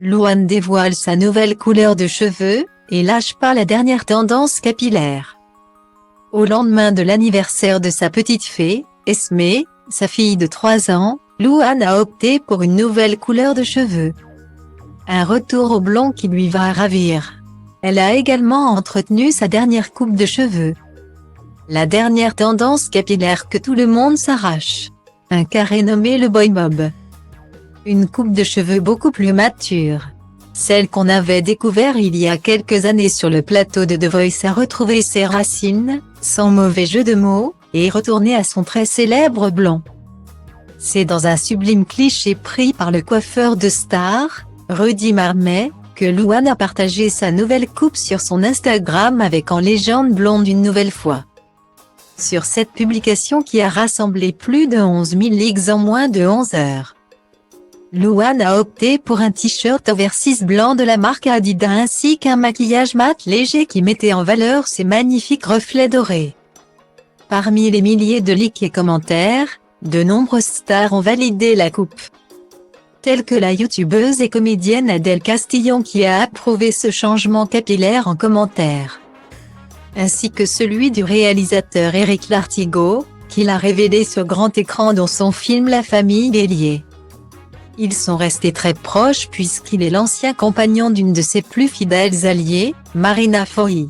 Louane dévoile sa nouvelle couleur de cheveux, et lâche pas la dernière tendance capillaire. Au lendemain de l'anniversaire de sa petite fée, Esmé, sa fille de 3 ans, Louane a opté pour une nouvelle couleur de cheveux. Un retour au blond qui lui va ravir. Elle a également entretenu sa dernière coupe de cheveux. La dernière tendance capillaire que tout le monde s'arrache. Un carré nommé le boy bob. Une coupe de cheveux beaucoup plus mature. Celle qu'on avait découvert il y a quelques années sur le plateau de The Voice a retrouvé ses racines, sans mauvais jeu de mots, et est retournée à son très célèbre blond. C'est dans un sublime cliché pris par le coiffeur de stars, Rudy Marmet, que Louane a partagé sa nouvelle coupe sur son Instagram avec en légende blonde une nouvelle fois. Sur cette publication qui a rassemblé plus de 11 000 likes en moins de 11 heures. Louane a opté pour un t-shirt oversize blanc de la marque Adidas ainsi qu'un maquillage mat léger qui mettait en valeur ses magnifiques reflets dorés. Parmi les milliers de likes et commentaires, de nombreuses stars ont validé la coupe. Telle que la youtubeuse et comédienne Adèle Castillon qui a approuvé ce changement capillaire en commentaire. Ainsi que celui du réalisateur Éric Lartigot, qui l'a révélé sur grand écran dans son film La famille Bélier. Ils sont restés très proches puisqu'il est l'ancien compagnon d'une de ses plus fidèles alliées, Marina Foï.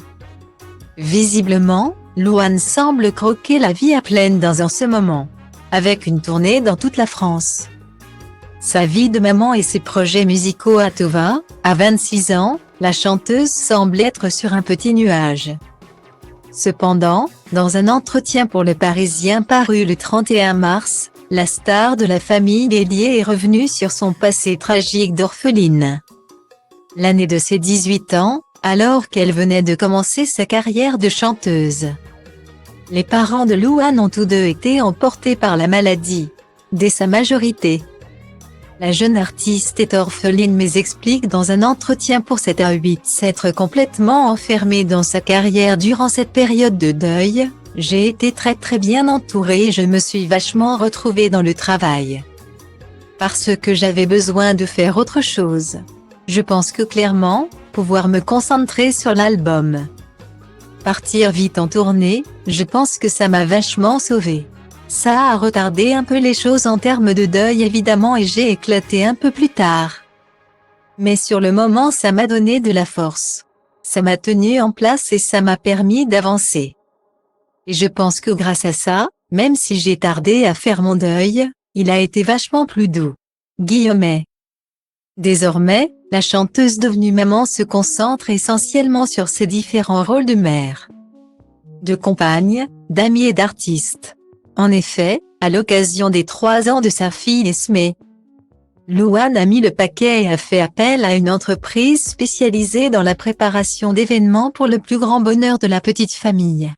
Visiblement, Louane semble croquer la vie à pleine dans en ce moment, avec une tournée dans toute la France. Sa vie de maman et ses projets musicaux à tout va, à 26 ans, la chanteuse semble être sur un petit nuage. Cependant, dans un entretien pour Le Parisien paru le 31 mars, la star de la famille Bélier est revenue sur son passé tragique d'orpheline. L'année de ses 18 ans, alors qu'elle venait de commencer sa carrière de chanteuse. Les parents de Louane ont tous deux été emportés par la maladie, dès sa majorité. La jeune artiste est orpheline mais explique dans un entretien pour 7h08 s'être complètement enfermée dans sa carrière durant cette période de deuil. J'ai été très bien entourée et je me suis vachement retrouvée dans le travail. Parce que j'avais besoin de faire autre chose. Je pense que clairement, pouvoir me concentrer sur l'album. Partir vite en tournée, je pense que ça m'a vachement sauvée. Ça a retardé un peu les choses en termes de deuil évidemment et j'ai éclaté un peu plus tard. Mais sur le moment ça m'a donné de la force. Ça m'a tenu en place et ça m'a permis d'avancer. Et je pense que grâce à ça, même si j'ai tardé à faire mon deuil, il a été vachement plus doux. Guillemets. Désormais, la chanteuse devenue maman se concentre essentiellement sur ses différents rôles de mère, de compagne, d'amie et d'artiste. En effet, à l'occasion des 3 ans de sa fille Esmé, Louane a mis le paquet et a fait appel à une entreprise spécialisée dans la préparation d'événements pour le plus grand bonheur de la petite famille.